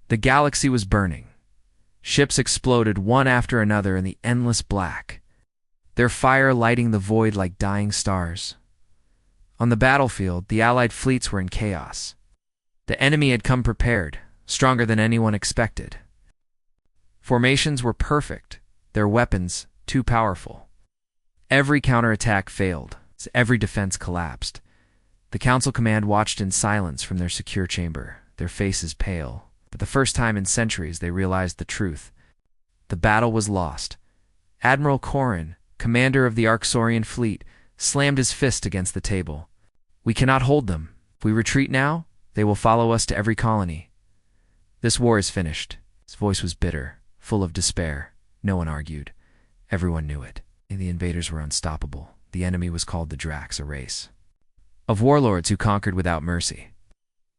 The galaxy was burning. Ships exploded one after another in the endless black, their fire lighting the void like dying stars. On the battlefield, the Allied fleets were in chaos. The enemy had come prepared, stronger than anyone expected. Formations were perfect, their weapons too powerful. Every counterattack failed, every defense collapsed. The Council Command watched in silence from their secure chamber, their faces pale. For the first time in centuries, they realized the truth. The battle was lost. Admiral Corrin, commander of the Arxorian fleet, slammed his fist against the table. "We cannot hold them. If we retreat now, they will follow us to every colony. This war is finished." His voice was bitter, full of despair. No one argued. Everyone knew it. The invaders were unstoppable. The enemy was called the Drax, a race of warlords who conquered without mercy.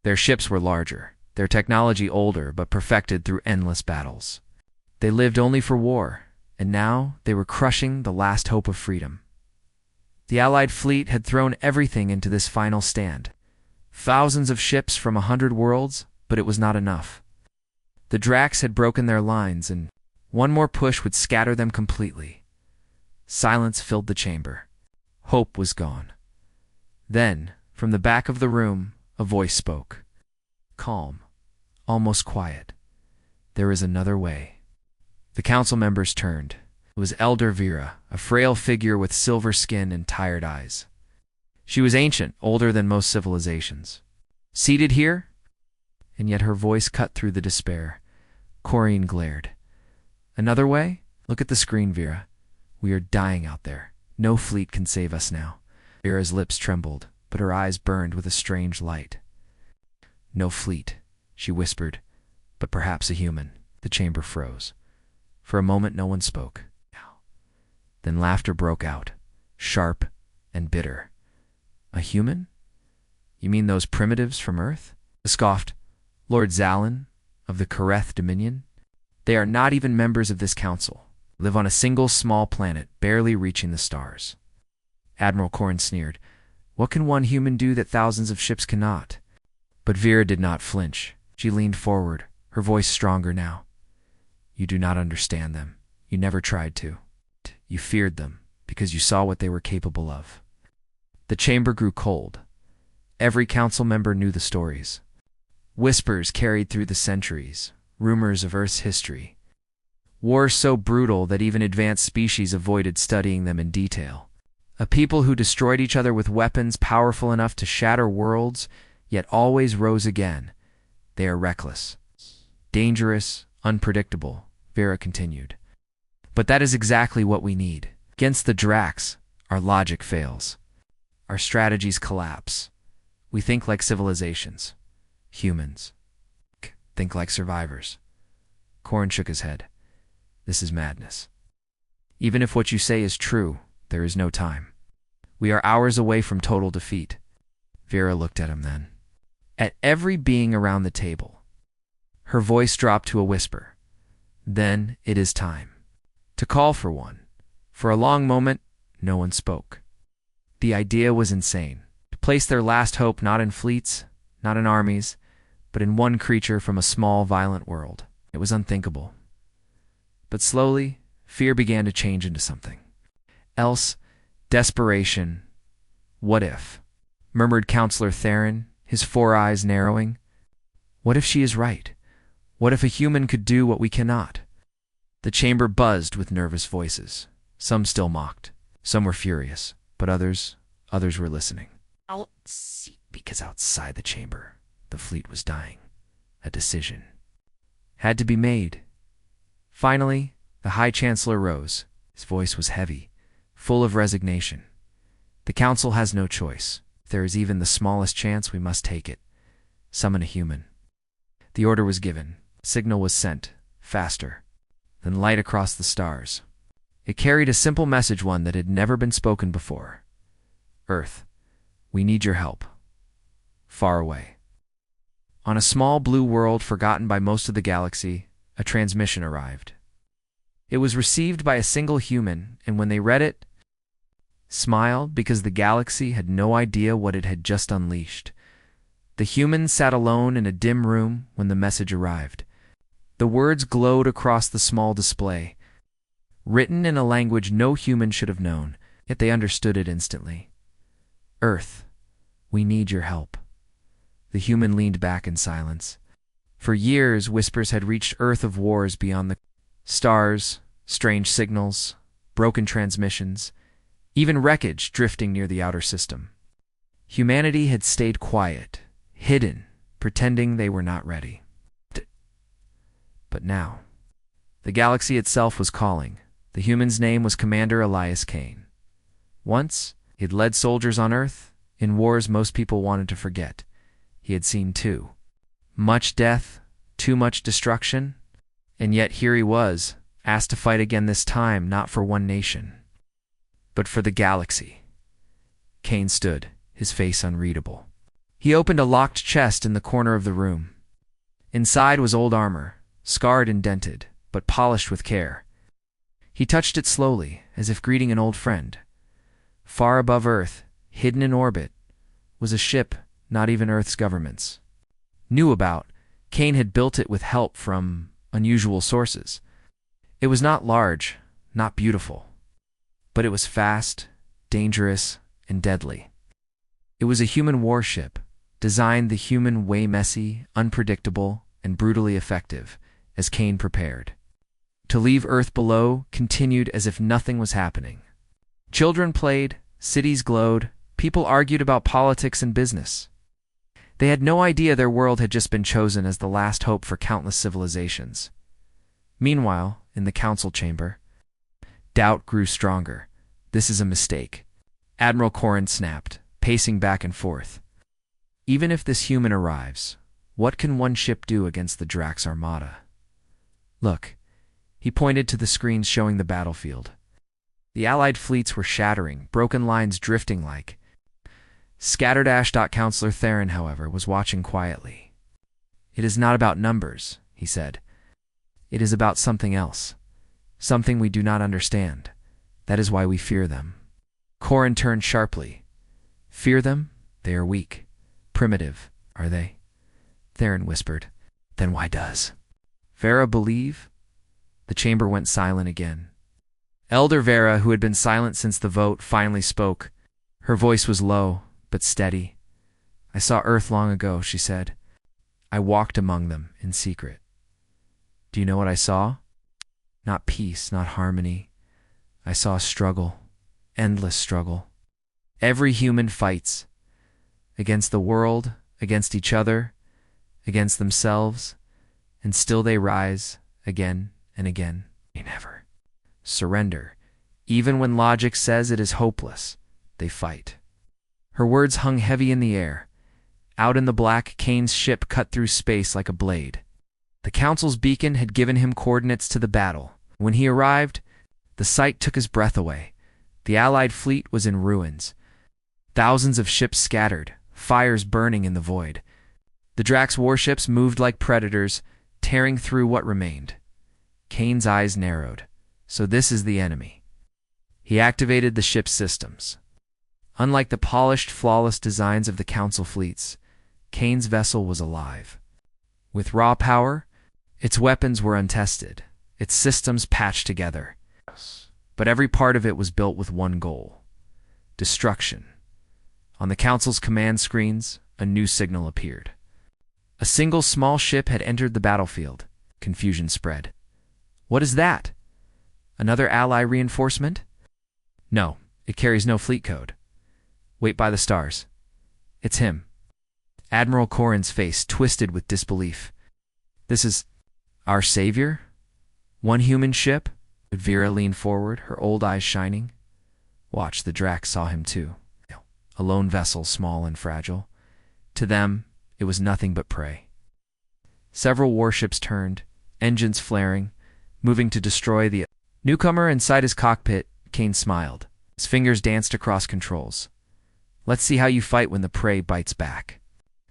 Their ships were larger, their technology older but perfected through endless battles. They lived only for war, and now they were crushing the last hope of freedom. The Allied fleet had thrown everything into this final stand. Thousands of ships from 100 worlds, but it was not enough. The Drax had broken their lines, and one more push would scatter them completely. Silence filled the chamber. Hope was gone. Then, from the back of the room, a voice spoke. Calm, almost quiet. "There is another way." The council members turned. It was Elder Vera, a frail figure with silver skin and tired eyes. She was ancient, older than most civilizations. "Seated here?" And yet her voice cut through the despair. Corrin glared. "Another way? Look at the screen, Vera. We are dying out there. No fleet can save us now." Vera's lips trembled, but her eyes burned with a strange light. "No fleet," she whispered, "but perhaps a human." The chamber froze. For a moment no one spoke. Then laughter broke out, sharp and bitter. "A human? You mean those primitives from Earth?" scoffed Lord Zalin of the Kareth Dominion. "They are not even members of this council. Live on a single small planet, barely reaching the stars." Admiral Corrin sneered. "What can one human do that thousands of ships cannot?" But Vera did not flinch. She leaned forward, her voice stronger now. "You do not understand them. You never tried to. You feared them because you saw what they were capable of." The chamber grew cold. Every council member knew the stories. Whispers carried through the centuries, rumors of Earth's history. Wars so brutal that even advanced species avoided studying them in detail. A people who destroyed each other with weapons powerful enough to shatter worlds, yet always rose again. They are reckless, dangerous, unpredictable, Vera continued. But that is exactly what we need. Against the Drax, our logic fails. Our strategies collapse. We think like civilizations. Humans. Think like survivors. Corrin shook his head. "This is madness. Even if what you say is true, there is no time. We are hours away from total defeat." Vera looked at him then. At every being around the table. Her voice dropped to a whisper. "Then it is time to call for one." For a long moment, no one spoke. The idea was insane. To place their last hope not in fleets, not in armies, but in one creature from a small, violent world. It was unthinkable. But slowly, fear began to change into something else. Desperation. "What if?" murmured Counselor Theron, his 4 eyes narrowing. "What if she is right? What if a human could do what we cannot?" The chamber buzzed with nervous voices. Some still mocked. Some were furious. But others were listening. Because outside the chamber, the fleet was dying. A decision had to be made. Finally, the High Chancellor rose. His voice was heavy, full of resignation. "The Council has no choice. If there is even the smallest chance, we must take it. Summon a human." The order was given. A signal was sent, faster, then light across the stars. It carried a simple message, one that had never been spoken before. "Earth, we need your help." Far away. On a small blue world forgotten by most of the galaxy, a transmission arrived. It was received by a single human, and when they read it, smiled because the galaxy had no idea what it had just unleashed. The human sat alone in a dim room when the message arrived. The words glowed across the small display, written in a language no human should have known, yet they understood it instantly. Earth, we need your help. The human leaned back in silence. For years, whispers had reached Earth of wars beyond the stars, strange signals, broken transmissions, even wreckage drifting near the outer system. Humanity had stayed quiet, hidden, pretending they were not ready. But now, the galaxy itself was calling. The human's name was Commander Elias Kane. Once, he had led soldiers on Earth, in wars most people wanted to forget. He had seen too much death, too much destruction, and yet here he was, asked to fight again, this time not for one nation, but for the galaxy. Kane stood, his face unreadable. He opened a locked chest in the corner of the room. Inside was old armor, scarred and dented, but polished with care. He touched it slowly, as if greeting an old friend. Far above Earth, hidden in orbit, was a ship not even Earth's governments knew about. Kane had built it with help from unusual sources. It was not large, not beautiful, but it was fast, dangerous, and deadly. It was a human warship, designed the human way, messy, unpredictable, and brutally effective, as Kane prepared. To leave Earth below continued as if nothing was happening. Children played, cities glowed, people argued about politics and business. They had no idea their world had just been chosen as the last hope for countless civilizations. Meanwhile, in the council chamber, doubt grew stronger. This is a mistake. Admiral Corrin snapped, pacing back and forth. Even if this human arrives, what can one ship do against the Drax Armada? Look, he pointed to the screens showing the battlefield. The Allied fleets were shattering, broken lines drifting like scattered ash. Counselor Theron, however, was watching quietly. It is not about numbers, he said. It is about something else, something we do not understand. That is why we fear them. Corrin turned sharply. Fear them? They are weak. Primitive, are they? Theron whispered. Then why does Vera believe? The chamber went silent again. Elder Vera, who had been silent since the vote, finally spoke. Her voice was low, but steady. I saw Earth long ago, she said. I walked among them in secret. Do you know what I saw? Not peace, not harmony. I saw struggle, endless struggle. Every human fights. Against the world, against each other, against themselves, and still they rise, again and again. They never surrender. Even when logic says it is hopeless, they fight. Her words hung heavy in the air. Out in the black, Kane's ship cut through space like a blade. The Council's beacon had given him coordinates to the battle. When he arrived, the sight took his breath away. The Allied fleet was in ruins. Thousands of ships scattered, fires burning in the void. The Drax warships moved like predators, tearing through what remained. Kane's eyes narrowed. So this is the enemy. He activated the ship's systems. Unlike the polished, flawless designs of the Council fleets, Kane's vessel was alive. With raw power, its weapons were untested, its systems patched together. But every part of it was built with one goal: destruction. On the Council's command screens, a new signal appeared. A single small ship had entered the battlefield. Confusion spread. What is that? Another ally reinforcement? No, it carries no fleet code. Wait by the stars. It's him. Admiral Corrin's face twisted with disbelief. This is our savior? One human ship? Vera leaned forward, her old eyes shining. Watch, the Drax saw him too. A lone vessel, small and fragile. To them, it was nothing but prey. Several warships turned, engines flaring, moving to destroy the newcomer. Inside his cockpit, Kane smiled. His fingers danced across controls. Let's see how you fight when the prey bites back.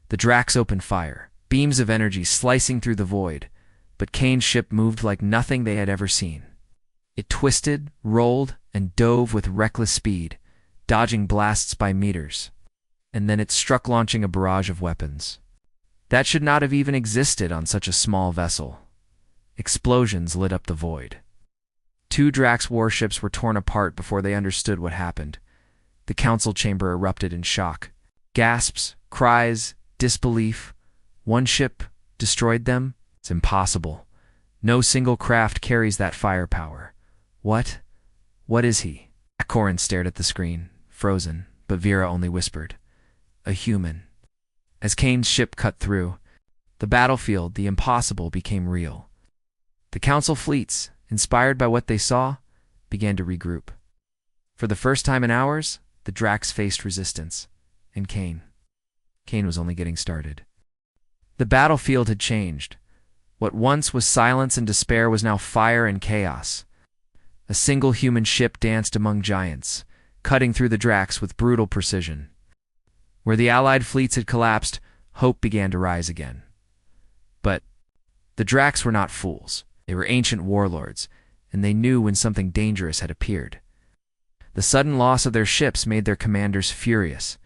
The Drax opened fire, beams of energy slicing through the void, but Kane's ship moved like nothing they had ever seen. It twisted, rolled, and dove with reckless speed, dodging blasts by meters. And then it struck, launching a barrage of weapons. That should not have even existed on such a small vessel. Explosions lit up the void. Two Drax warships were torn apart before they understood what happened. The council chamber erupted in shock. Gasps, cries, disbelief. One ship destroyed them? It's impossible. No single craft carries that firepower. What? What is he? Corin stared at the screen, frozen, but Vera only whispered, "A human." As Kane's ship cut through, the battlefield, the impossible, became real. The council fleets, inspired by what they saw, began to regroup. For the first time in hours, the Drax faced resistance, and Kane was only getting started. The battlefield had changed. What once was silence and despair was now fire and chaos. A single human ship danced among giants, cutting through the Drax with brutal precision. Where the Allied fleets had collapsed, hope began to rise again. But the Drax were not fools. They were ancient warlords, and they knew when something dangerous had appeared. The sudden loss of their ships made their commanders furious,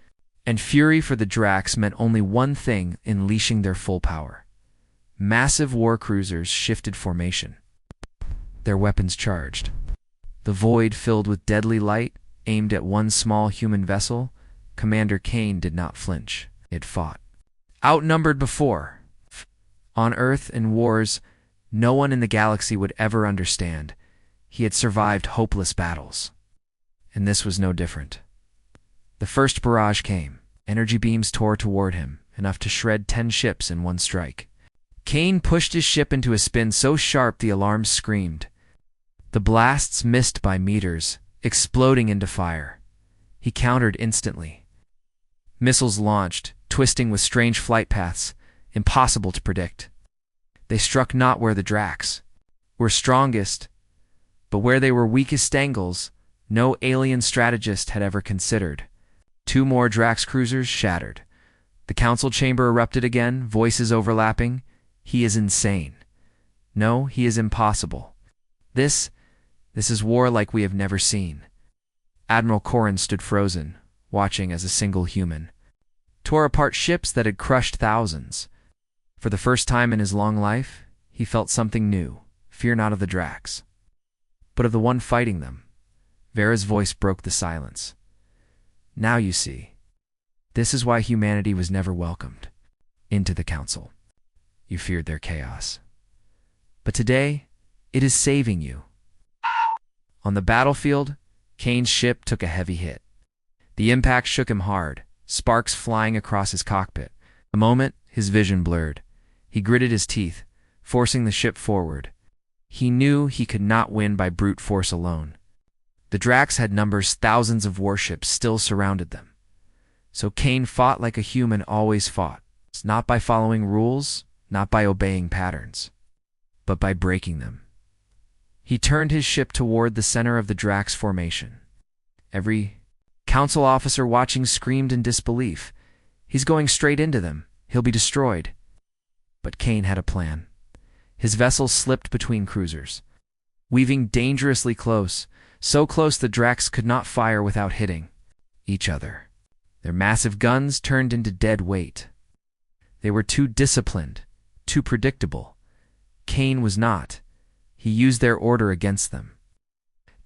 and fury for the Drax meant only one thing: unleashing their full power. Massive war cruisers shifted formation, their weapons charged. The void filled with deadly light, aimed at one small human vessel. Commander Kane did not flinch. It fought. Outnumbered before. On Earth, in wars no one in the galaxy would ever understand, he had survived hopeless battles. And this was no different. The first barrage came. Energy beams tore toward him, enough to shred 10 ships in one strike. Kane pushed his ship into a spin so sharp the alarms screamed. The blasts missed by meters, exploding into fire. He countered instantly. Missiles launched, twisting with strange flight paths, impossible to predict. They struck not where the Drax were strongest, but where they were weakest angles no alien strategist had ever considered. 2 more Drax cruisers shattered. The council chamber erupted again, voices overlapping. He is insane. No, he is impossible. This is war like we have never seen. Admiral Corin stood frozen, watching as a single human tore apart ships that had crushed thousands. For the first time in his long life, he felt something new, fear not of the Drax, but of the one fighting them. Vera's voice broke the silence. Now you see. This is why humanity was never welcomed into the council. You feared their chaos. But today, it is saving you. On the battlefield, Kane's ship took a heavy hit. The impact shook him hard, sparks flying across his cockpit. A moment, his vision blurred. He gritted his teeth, forcing the ship forward. He knew he could not win by brute force alone. The Drax had numbers, thousands of warships still surrounded them. So Kane fought like a human always fought, not by following rules, not by obeying patterns, but by breaking them. He turned his ship toward the center of the Drax formation. Every council officer watching screamed in disbelief. He's going straight into them. He'll be destroyed. But Kane had a plan. His vessel slipped between cruisers, weaving dangerously close, so close the Drax could not fire without hitting each other. Their massive guns turned into dead weight. They were too disciplined, too predictable. Kane was not. He used their order against them.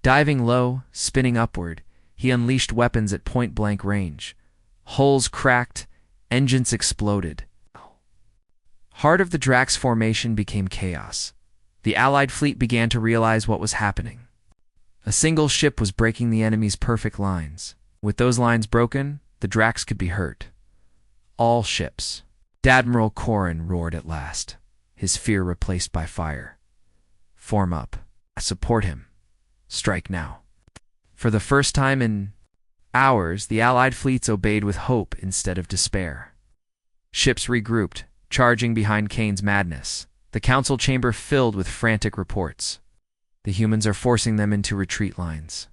Diving low, spinning upward, he unleashed weapons at point-blank range. Hulls cracked, engines exploded. Heart of the Drax formation became chaos. The Allied fleet began to realize what was happening. A single ship was breaking the enemy's perfect lines. With those lines broken, the Drax could be hurt. All ships. Admiral Corin roared at last, his fear replaced by fire. Form up. Support him. Strike now. For the first time in hours, the Allied fleets obeyed with hope instead of despair. Ships regrouped, charging behind Kane's madness. The council chamber filled with frantic reports. The humans are forcing them into retreat lines.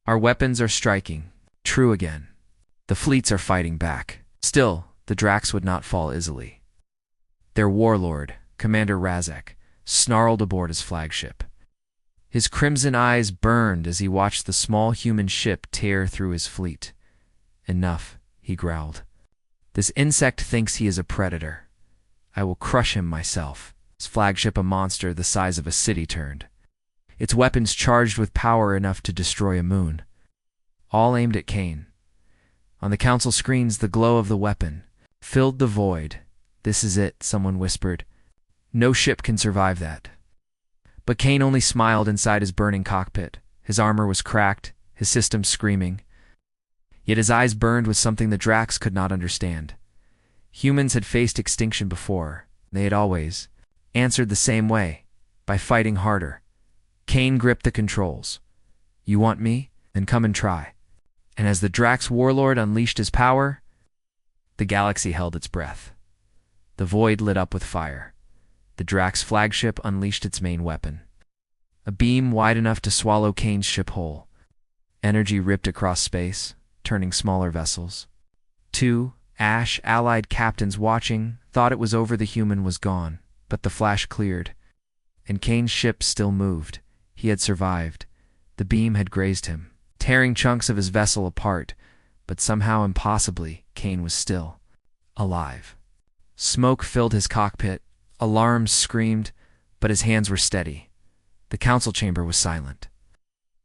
Our weapons are striking. True again. The fleets are fighting back. Still, the Drax would not fall easily. Their warlord, Commander Razek, snarled aboard his flagship. His crimson eyes burned as he watched the small human ship tear through his fleet. Enough, he growled. This insect thinks he is a predator. I will crush him myself. Its flagship, a monster the size of a city, turned. Its weapons charged with power enough to destroy a moon. All aimed at Kane. On the council screens, the glow of the weapon filled the void. "This is it," someone whispered. "No ship can survive that." But Kane only smiled inside his burning cockpit. His armor was cracked, his systems screaming. Yet his eyes burned with something the Drax could not understand. Humans had faced extinction before. They had always answered the same way, by fighting harder. Kane gripped the controls. "You want me? Then come and try." And as the Drax warlord unleashed his power, the galaxy held its breath. The void lit up with fire. The Drax flagship unleashed its main weapon. A beam wide enough to swallow Kane's ship whole. Energy ripped across space, turning smaller vessels. Two Allied captains watching thought it was over. The human was gone, but the flash cleared, and Kane's ship still moved. He had survived. The beam had grazed him, tearing chunks of his vessel apart, but somehow, impossibly, Kane was still alive. Smoke filled his cockpit, alarms screamed, but his hands were steady. The council chamber was silent.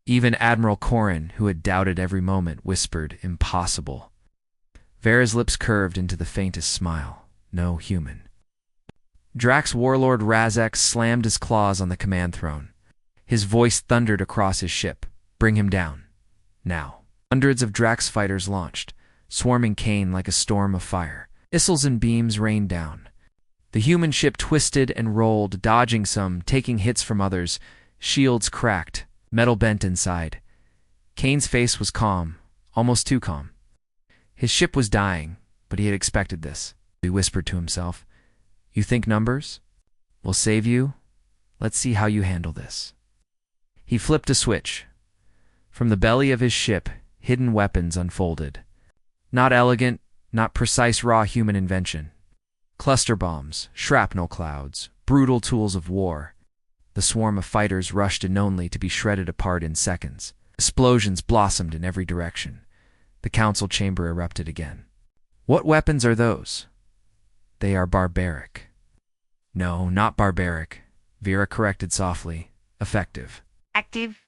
Even Admiral Corrin, who had doubted every moment, whispered, "Impossible." Vera's lips curved into the faintest smile. No human. Drax warlord Razek slammed his claws on the command throne. His voice thundered across his ship. "Bring him down. Now." Hundreds of Drax fighters launched, swarming Kane like a storm of fire. Missiles and beams rained down. The human ship twisted and rolled, dodging some, taking hits from others. Shields cracked, metal bent inside. Kane's face was calm, almost too calm. His ship was dying, but he had expected this. He whispered to himself, "You think numbers will save you? Let's see how you handle this." He flipped a switch. From the belly of his ship, hidden weapons unfolded. Not elegant, not precise raw human invention. Cluster bombs, shrapnel clouds, brutal tools of war. The swarm of fighters rushed in only to be shredded apart in seconds. Explosions blossomed in every direction. The council chamber erupted again. "What weapons are those?" "They are barbaric." "No, not barbaric," Vera corrected softly. "Effective." Active.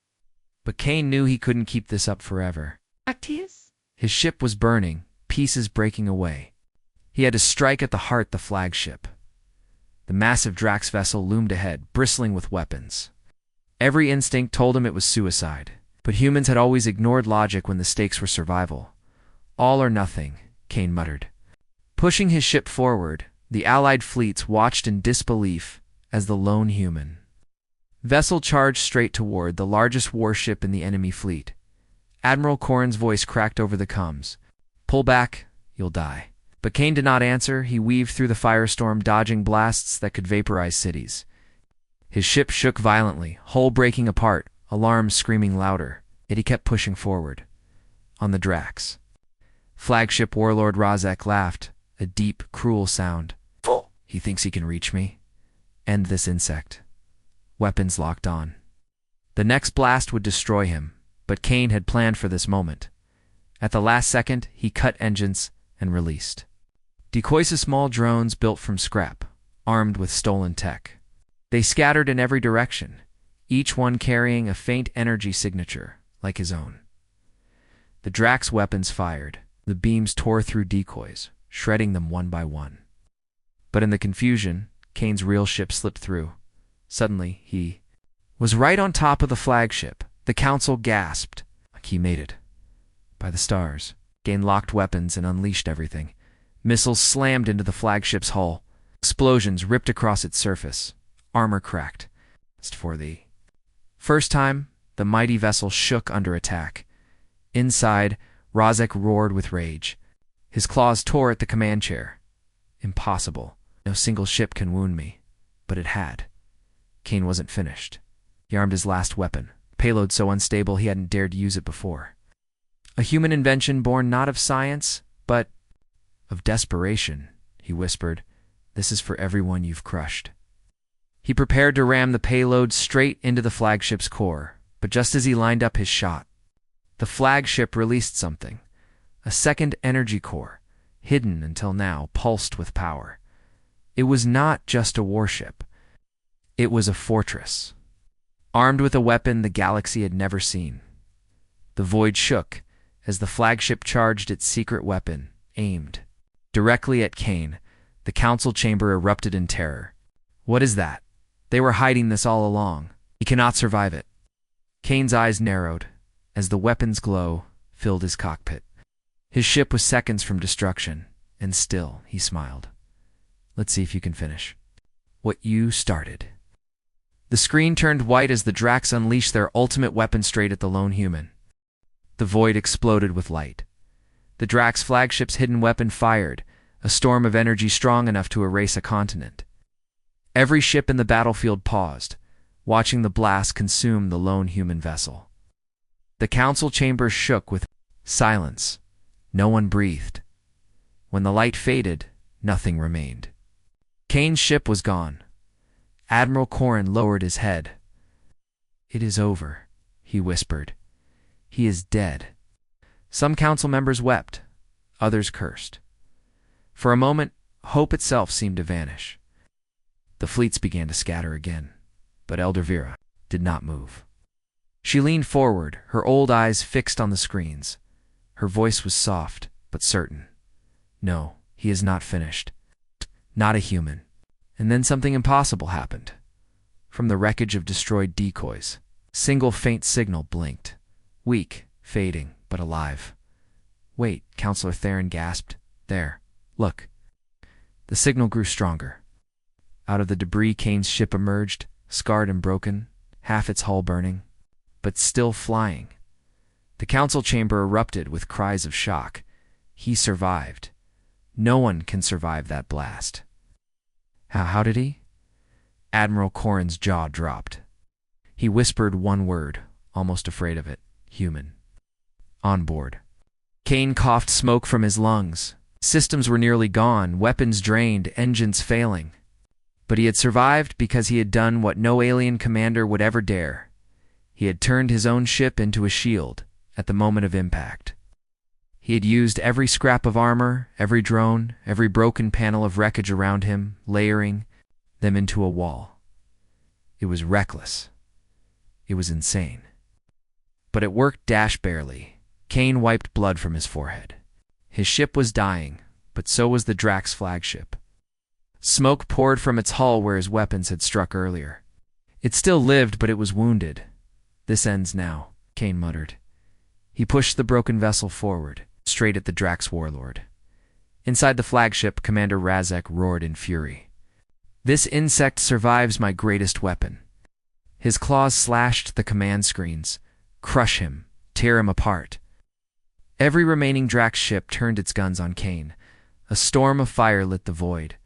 But Kane knew he couldn't keep this up forever. Active. His ship was burning, pieces breaking away. He had to strike at the heart, the flagship. The massive Drax vessel loomed ahead, bristling with weapons. Every instinct told him it was suicide, but humans had always ignored logic when the stakes were survival. "All or nothing," Kane muttered. Pushing his ship forward, the Allied fleets watched in disbelief as the lone human vessel charged straight toward the largest warship in the enemy fleet. Admiral Corrin's voice cracked over the comms. "Pull back, you'll die." But Kane did not answer. He weaved through the firestorm, dodging blasts that could vaporize cities. His ship shook violently, hull breaking apart, alarms screaming louder, yet he kept pushing forward. On the Drax flagship, warlord Razek laughed, a deep, cruel sound. Full. "He thinks he can reach me? End this insect." Weapons locked on. The next blast would destroy him, but Kane had planned for this moment. At the last second, he cut engines and released. Decoys, small drones built from scrap, armed with stolen tech. They scattered in every direction, each one carrying a faint energy signature, like his own. The Drax weapons fired. The beams tore through decoys, shredding them one by one. But in the confusion, Kane's real ship slipped through. Suddenly, he was right on top of the flagship. The council gasped. He made it. By the stars. Kane locked weapons and unleashed everything. Missiles slammed into the flagship's hull. Explosions ripped across its surface. Armor cracked. For the first time, the mighty vessel shook under attack. Inside, Razek roared with rage. His claws tore at the command chair. "Impossible. No single ship can wound me." But it had. Kane wasn't finished. He armed his last weapon, payload so unstable he hadn't dared use it before. A human invention born not of science, but of desperation, he whispered. "This is for everyone you've crushed." He prepared to ram the payload straight into the flagship's core, but just as he lined up his shot, the flagship released something. A second energy core, hidden until now, pulsed with power. It was not just a warship. It was a fortress, armed with a weapon the galaxy had never seen. The void shook as the flagship charged its secret weapon, aimed directly at Kane. The council chamber erupted in terror. What is that? They were hiding this all along. He cannot survive it. Kane's eyes narrowed as the weapon's glow filled his cockpit. His ship was seconds from destruction, and still he smiled. Let's see if you can finish what you started. The screen turned white as the Drax unleashed their ultimate weapon straight at the lone human. The void exploded with light. The Drax flagship's hidden weapon fired, a storm of energy strong enough to erase a continent. Every ship in the battlefield paused, watching the blast consume the lone human vessel. The council chamber shook with silence. No one breathed. When the light faded, nothing remained. Kane's ship was gone. Admiral Corrin lowered his head. "It is over," he whispered. "He is dead." Some council members wept, others cursed. For a moment, hope itself seemed to vanish. The fleets began to scatter again, but Elder Vera did not move. She leaned forward, her old eyes fixed on the screens. Her voice was soft, but certain. "No, he is not finished. Not a human." And then something impossible happened. From the wreckage of destroyed decoys, a single faint signal blinked. Weak, fading, but alive. "Wait," Counselor Theron gasped. "There. Look." The signal grew stronger. Out of the debris, Kane's ship emerged, scarred and broken, half its hull burning, but still flying. The council chamber erupted with cries of shock. He survived. No one can survive that blast. How did he? Admiral Corrin's jaw dropped. He whispered one word, almost afraid of it. "Human." "On board." Kane coughed smoke from his lungs. Systems were nearly gone, weapons drained, engines failing. But he had survived because he had done what no alien commander would ever dare. He had turned his own ship into a shield at the moment of impact. He had used every scrap of armor, every drone, every broken panel of wreckage around him, layering them into a wall. It was reckless. It was insane. But it worked barely. Kane wiped blood from his forehead. His ship was dying, but so was the Drax flagship. Smoke poured from its hull where his weapons had struck earlier. It still lived, but it was wounded. "This ends now," Kane muttered. He pushed the broken vessel forward, straight at the Drax warlord. Inside the flagship, Commander Razek roared in fury. "This insect survives my greatest weapon." His claws slashed the command screens. Crush him, tear him apart. Every remaining Drax ship turned its guns on Kane. A storm of fire lit the void.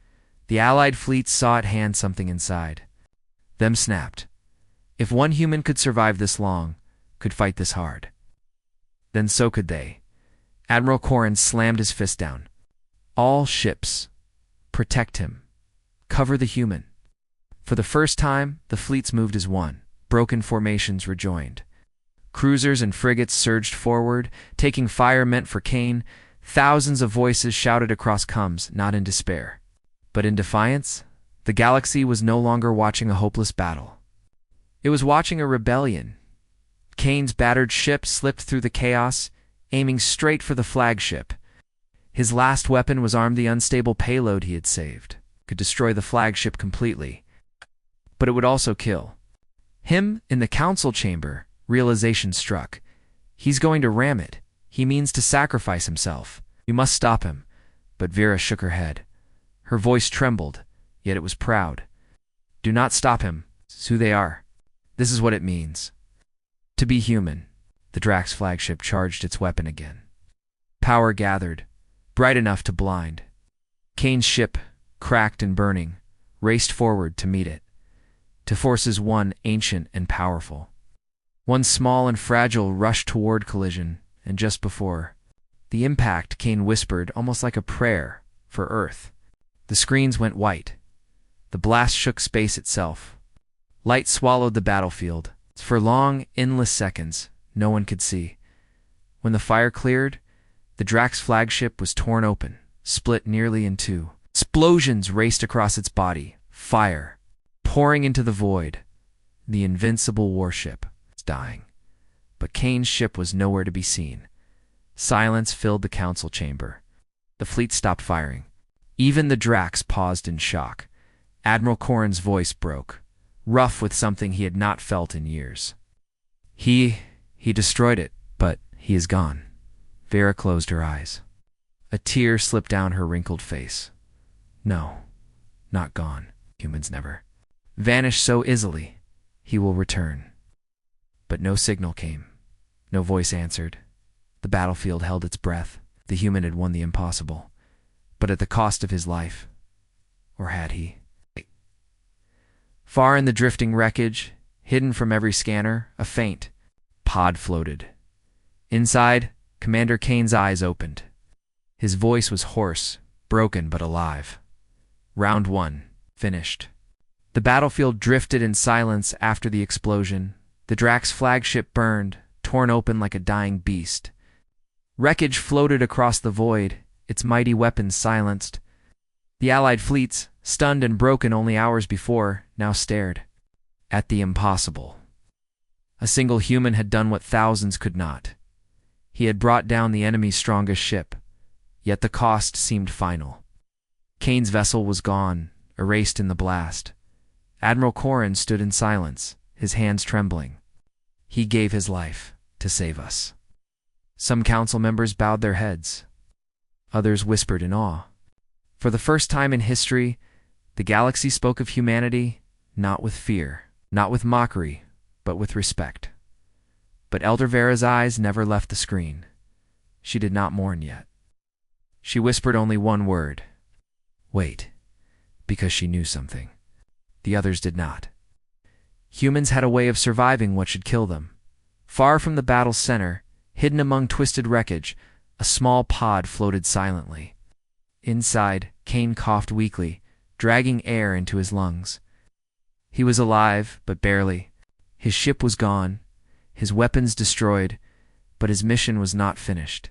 The Allied fleets saw at hand something inside. Them snapped. If one human could survive this long, could fight this hard, then so could they. Admiral Corrin slammed his fist down. "All ships, protect him. Cover the human." For the first time, the fleets moved as one. Broken formations rejoined. Cruisers and frigates surged forward, taking fire meant for Kane. Thousands of voices shouted across comms, not in despair, but in defiance. The galaxy was no longer watching a hopeless battle. It was watching a rebellion. Kane's battered ship slipped through the chaos, aiming straight for the flagship. His last weapon was armed. The unstable payload he had saved could destroy the flagship completely, but it would also kill him. In the council chamber, realization struck. He's going to ram it. He means to sacrifice himself. We must stop him. But Vera shook her head. Her voice trembled, yet it was proud. "Do not stop him. It's who they are. This is what it means to be human." The Drax flagship charged its weapon again. Power gathered, bright enough to blind. Kane's ship, cracked and burning, raced forward to meet it. To forces one ancient and powerful. One small and fragile rushed toward collision, and just before the impact, Kane whispered, almost like a prayer, for Earth. The screens went white. The blast shook space itself. Light swallowed the battlefield. For long, endless seconds, no one could see. When the fire cleared, the Drax flagship was torn open, split nearly in two. Explosions raced across its body. Fire pouring into the void. The invincible warship was dying. But Kane's ship was nowhere to be seen. Silence filled the council chamber. The fleet stopped firing. Even the Drax paused in shock. Admiral Corrin's voice broke, rough with something he had not felt in years. He destroyed it, but he is gone. Vera closed her eyes. A tear slipped down her wrinkled face. No, not gone. Humans never vanish so easily. He will return. But no signal came. No voice answered. The battlefield held its breath. The human had won the impossible, but at the cost of his life. Or had he? Far in the drifting wreckage, hidden from every scanner, a faint pod floated. Inside, Commander Kane's eyes opened. His voice was hoarse, broken but alive. Round 1, finished. The battlefield drifted in silence after the explosion. The Drax flagship burned, torn open like a dying beast. Wreckage floated across the void, its mighty weapons silenced. The Allied fleets, stunned and broken only hours before, now stared at the impossible. A single human had done what thousands could not. He had brought down the enemy's strongest ship, yet the cost seemed final. Kane's vessel was gone, erased in the blast. Admiral Corrin stood in silence, his hands trembling. He gave his life to save us. Some council members bowed their heads. Others whispered in awe. For the first time in history, the galaxy spoke of humanity, not with fear, not with mockery, but with respect. But Elder Vera's eyes never left the screen. She did not mourn yet. She whispered only one word. Wait, because she knew something. The others did not. Humans had a way of surviving what should kill them. Far from the battle's center, hidden among twisted wreckage, a small pod floated silently. Inside, Kane coughed weakly, dragging air into his lungs. He was alive, but barely. His ship was gone, his weapons destroyed, but his mission was not finished.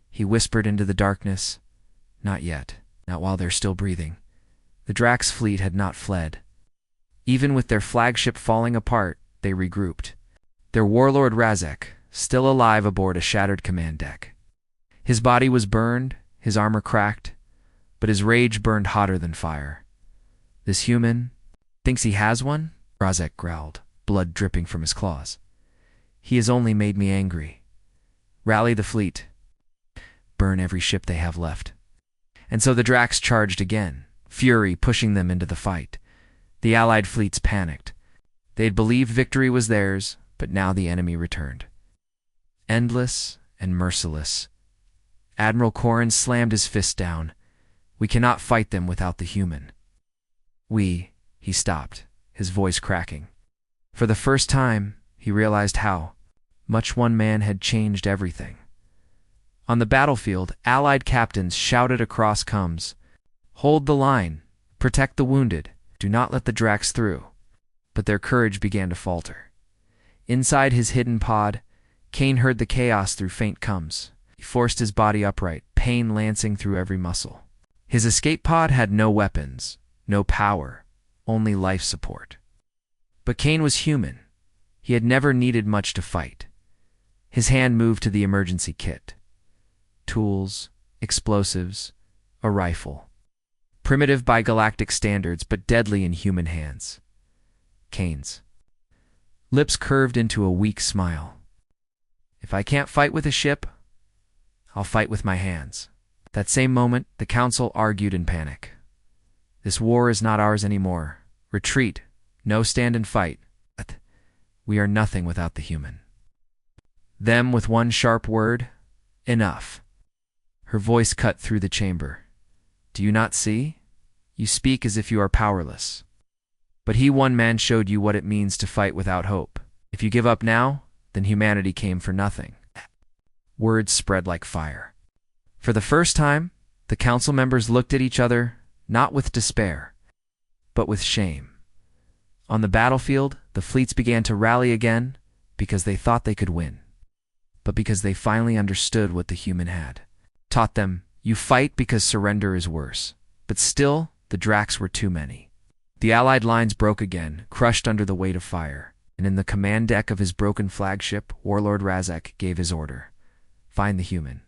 He whispered into the darkness, "Not yet, not while they're still breathing." The Drax fleet had not fled. Even with their flagship falling apart, they regrouped. Their warlord Razek, still alive aboard a shattered command deck. His body was burned, his armor cracked, but his rage burned hotter than fire. This human thinks he has one? Razek growled, blood dripping from his claws. He has only made me angry. Rally the fleet. Burn every ship they have left. And so the Drax charged again, fury pushing them into the fight. The Allied fleets panicked. They had believed victory was theirs, but now the enemy returned. Endless and merciless. Admiral Corrin slammed his fist down. We cannot fight them without the human. He stopped, his voice cracking. For the first time, he realized how much one man had changed everything. On the battlefield, Allied captains shouted across comms, "Hold the line, protect the wounded, do not let the Drax through." But their courage began to falter. Inside his hidden pod, Kane heard the chaos through faint comms. He forced his body upright, pain lancing through every muscle. His escape pod had no weapons, no power, only life support. But Kane was human. He had never needed much to fight. His hand moved to the emergency kit. Tools, explosives, a rifle. Primitive by galactic standards, but deadly in human hands. Kane's lips curved into a weak smile. If I can't fight with a ship, I'll fight with my hands. That same moment, the council argued in panic. This war is not ours anymore. Retreat. No stand and fight. We are nothing without the human. Them with one sharp word, enough. Her voice cut through the chamber. Do you not see? You speak as if you are powerless. But he one man showed you what it means to fight without hope. If you give up now, then humanity came for nothing. Words spread like fire. For the first time, the council members looked at each other, not with despair, but with shame. On the battlefield, the fleets began to rally again because they thought they could win, but because they finally understood what the human had. Taught them, you fight because surrender is worse. But still, the Drax were too many. The Allied lines broke again, crushed under the weight of fire, and in the command deck of his broken flagship, Warlord Razak gave his order. Find the human.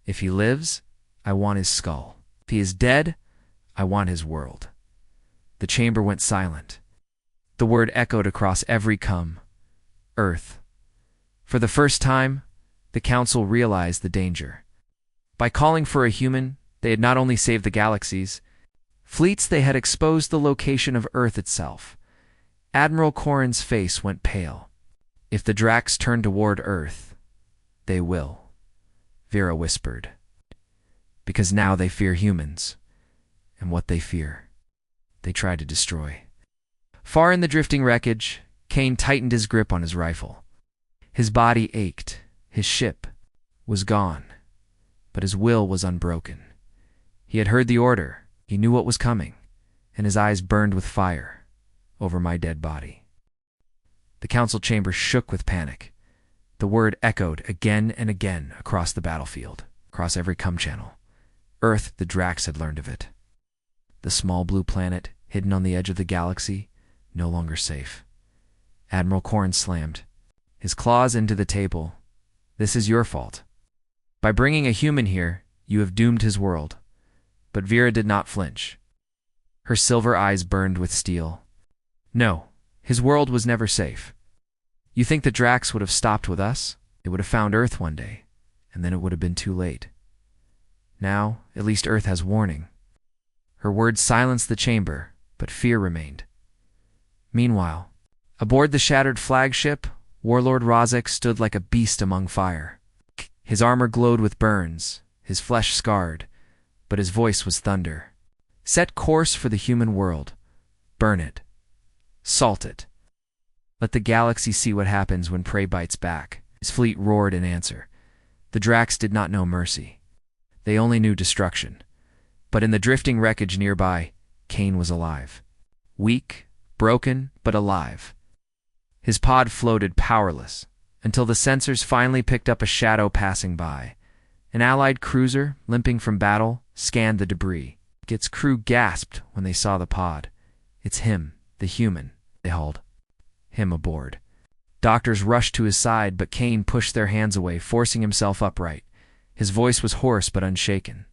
If he lives, I want his skull. If he is dead, I want his world. The chamber went silent. The word echoed across every Earth. For the first time, the Council realized the danger. By calling for a human, they had not only saved the galaxies, fleets, they had exposed the location of Earth itself. Admiral Corrin's face went pale. If the Dracs turn toward Earth, they will, Vera whispered. Because now they fear humans. And what they fear, they try to destroy. Far in the drifting wreckage, Kane tightened his grip on his rifle. His body ached. His ship was gone, but his will was unbroken. He had heard the order. He knew what was coming, and his eyes burned with fire over my dead body. The council chamber shook with panic. The word echoed again and again across the battlefield, across every channel. Earth, the Dracs had learned of it. The small blue planet, hidden on the edge of the galaxy, no longer safe. Admiral Corrin slammed his claws into the table. This is your fault. By bringing a human here, you have doomed his world. But Vera did not flinch. Her silver eyes burned with steel. No, his world was never safe. You think the Dracs would have stopped with us? They would have found Earth one day, and then it would have been too late. Now, at least Earth has warning. Her words silenced the chamber, but fear remained. Meanwhile, aboard the shattered flagship, Warlord Razak stood like a beast among fire. His armor glowed with burns, his flesh scarred, but his voice was thunder. Set course for the human world. Burn it. Salt it. Let the galaxy see what happens when prey bites back. His fleet roared in answer. The Dracs did not know mercy. They only knew destruction. But in the drifting wreckage nearby, Kane was alive. Weak, broken, but alive. His pod floated powerless, until the sensors finally picked up a shadow passing by. An Allied cruiser, limping from battle, scanned the debris. Its crew gasped when they saw the pod. It's him, the human, they hauled him aboard. Doctors rushed to his side, but Kane pushed their hands away, forcing himself upright. His voice was hoarse but unshaken.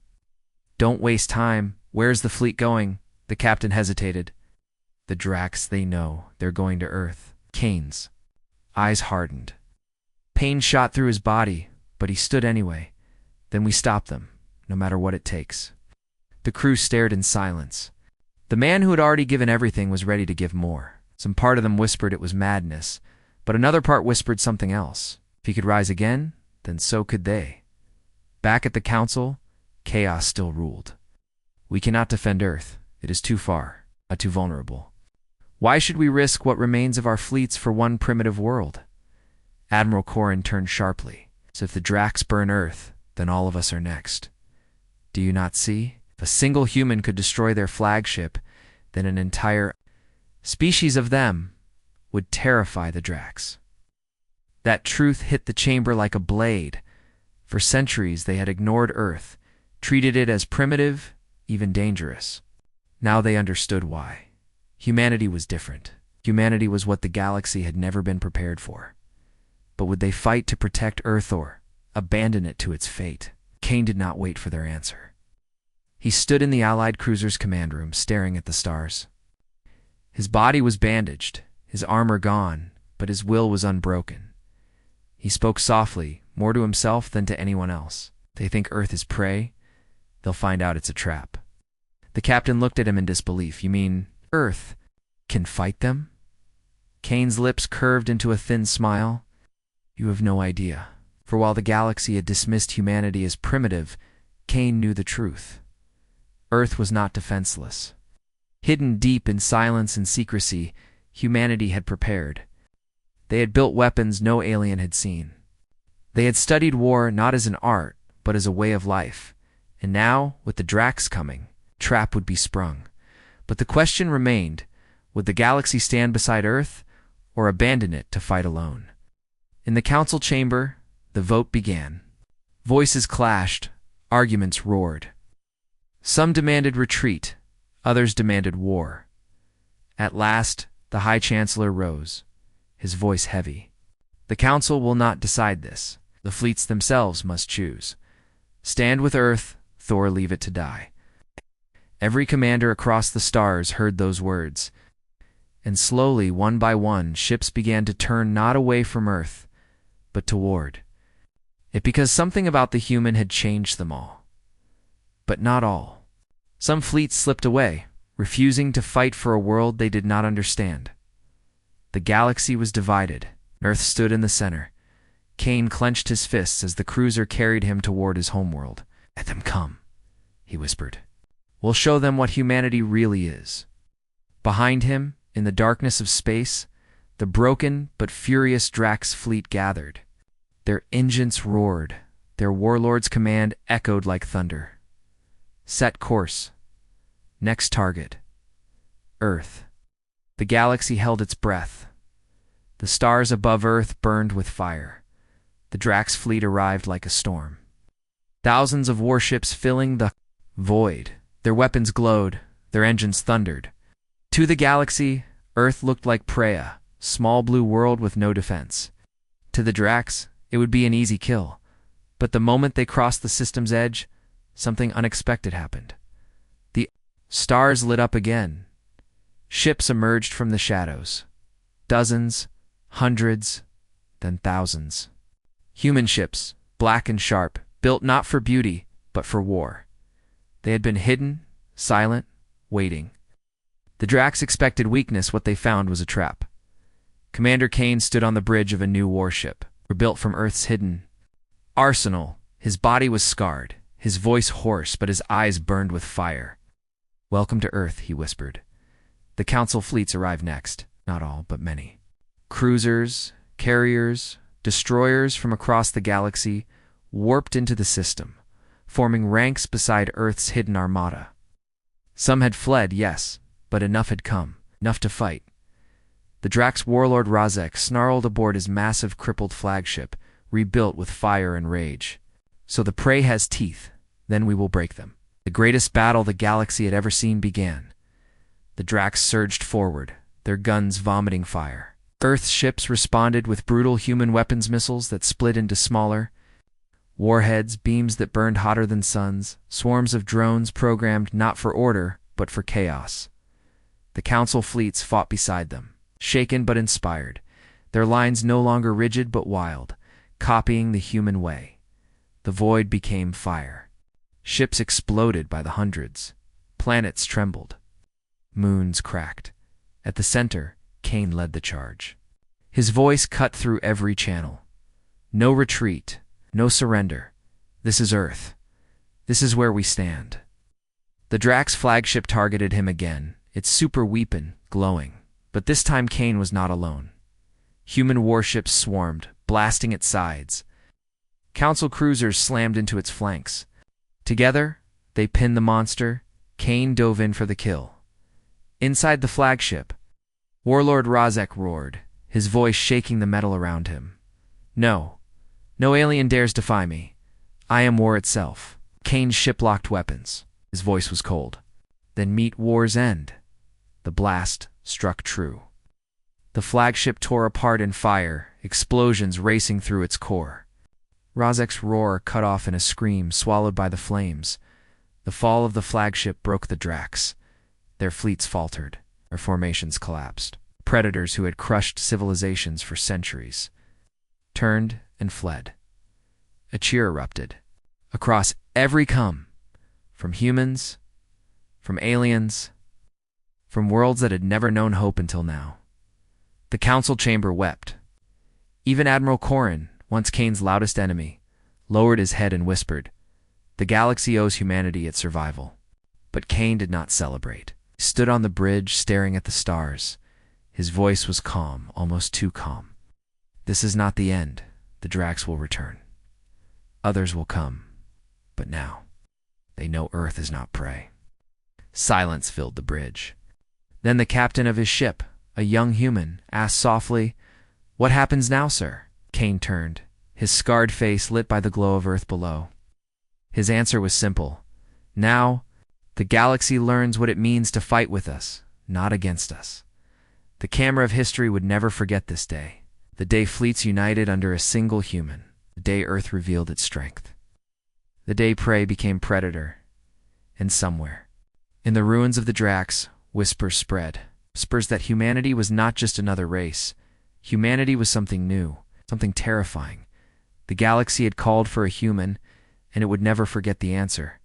Don't waste time. Where's the fleet going? The captain hesitated. The Dracs, they know. They're going to Earth. Kane's eyes hardened. Pain shot through his body, but he stood anyway. Then we stop them, no matter what it takes. The crew stared in silence. The man who had already given everything was ready to give more. Some part of them whispered it was madness, but another part whispered something else. If he could rise again, then so could they. Back at the council, chaos still ruled. We cannot defend Earth. It is too far, too vulnerable. Why should we risk what remains of our fleets for one primitive world? Admiral Corrin turned sharply. So if the Dracs burn Earth, then all of us are next. Do you not see? If a single human could destroy their flagship, then an entire species of them would terrify the Dracs. That truth hit the chamber like a blade. For centuries they had ignored Earth, treated it as primitive, even dangerous. Now they understood why. Humanity was different. Humanity was what the galaxy had never been prepared for. But would they fight to protect Earth or abandon it to its fate? Kane did not wait for their answer. He stood in the Allied cruiser's command room, staring at the stars. His body was bandaged, his armor gone, but his will was unbroken. He spoke softly, more to himself than to anyone else. They think Earth is prey. They'll find out it's a trap. The captain looked at him in disbelief. You mean Earth can fight them? Kane's lips curved into a thin smile. You have no idea. For while the galaxy had dismissed humanity as primitive, Kane knew the truth. Earth was not defenseless. Hidden deep in silence and secrecy, humanity had prepared. They had built weapons no alien had seen. They had studied war not as an art, but as a way of life. And now, with the Dracs coming, trap would be sprung. But the question remained, would the galaxy stand beside Earth, or abandon it to fight alone? In the council chamber, the vote began. Voices clashed, arguments roared. Some demanded retreat, others demanded war. At last, the High Chancellor rose, his voice heavy. The Council will not decide this. The fleets themselves must choose. Stand with Earth, Thor leave it to die. Every commander across the stars heard those words, and slowly, one by one, ships began to turn not away from Earth, but toward it, because something about the human had changed them all. But not all. Some fleets slipped away, refusing to fight for a world they did not understand. The galaxy was divided. Earth stood in the center. Kane clenched his fists as the cruiser carried him toward his homeworld. "Let them come," he whispered. "We'll show them what humanity really is." Behind him, in the darkness of space, the broken but furious Drax fleet gathered. Their engines roared. Their warlord's command echoed like thunder. Set course. Next target. Earth. The galaxy held its breath. The stars above Earth burned with fire. The Drax fleet arrived like a storm. Thousands of warships filling the void. Their weapons glowed. Their engines thundered. To the galaxy, Earth looked like Praia, small blue world with no defense. To the Drax, it would be an easy kill. But the moment they crossed the system's edge, something unexpected happened. The stars lit up again. Ships emerged from the shadows. Dozens, hundreds, then thousands. Human ships, black and sharp, built not for beauty, but for war. They had been hidden, silent, waiting. The Drax expected weakness. What they found was a trap. Commander Kane stood on the bridge of a new warship, rebuilt from Earth's hidden arsenal. His body was scarred, his voice hoarse, but his eyes burned with fire. "Welcome to Earth," he whispered. The Council fleets arrived next. Not all, but many. Cruisers, carriers, destroyers from across the galaxy warped into the system, forming ranks beside Earth's hidden armada. Some had fled, yes, but enough had come, enough to fight. The Drax warlord Razek snarled aboard his massive crippled flagship, rebuilt with fire and rage. "So the prey has teeth, then we will break them." The greatest battle the galaxy had ever seen began. The Drax surged forward, their guns vomiting fire. Earth's ships responded with brutal human weapons missiles that split into smaller warheads, beams that burned hotter than suns, swarms of drones programmed not for order, but for chaos. The Council fleets fought beside them, shaken but inspired, their lines no longer rigid but wild, copying the human way. The void became fire. Ships exploded by the hundreds. Planets trembled. Moons cracked. At the center, Kane led the charge. His voice cut through every channel. "No retreat, no surrender. This is Earth. This is where we stand." The Drax flagship targeted him again, its super weapon glowing. But this time Kane was not alone. Human warships swarmed, blasting its sides. Council cruisers slammed into its flanks. Together, they pinned the monster. Kane dove in for the kill. Inside the flagship, Warlord Razek roared, his voice shaking the metal around him. "No. No alien dares defy me. I am war itself." Kane's ship locked weapons. His voice was cold. "Then meet war's end." The blast struck true. The flagship tore apart in fire, explosions racing through its core. Razek's roar cut off in a scream, swallowed by the flames. The fall of the flagship broke the Drax. Their fleets faltered. Their formations collapsed. Predators who had crushed civilizations for centuries turned and fled. A cheer erupted. Across every from humans, from aliens, from worlds that had never known hope until now. The Council chamber wept. Even Admiral Corrin, once Kane's loudest enemy, lowered his head and whispered, "The galaxy owes humanity its survival." But Kane did not celebrate. He stood on the bridge, staring at the stars. His voice was calm, almost too calm. "This is not the end. The Drax will return. Others will come. But now, they know Earth is not prey." Silence filled the bridge. Then the captain of his ship, a young human, asked softly, "What happens now, sir?" Kane turned, his scarred face lit by the glow of Earth below. His answer was simple. "Now, the galaxy learns what it means to fight with us, not against us." The camera of history would never forget this day. The day fleets united under a single human. The day Earth revealed its strength. The day prey became predator. And somewhere, in the ruins of the Drax, whispers spread. Whispers that humanity was not just another race. Humanity was something new, something terrifying. The galaxy had called for a human, and it would never forget the answer.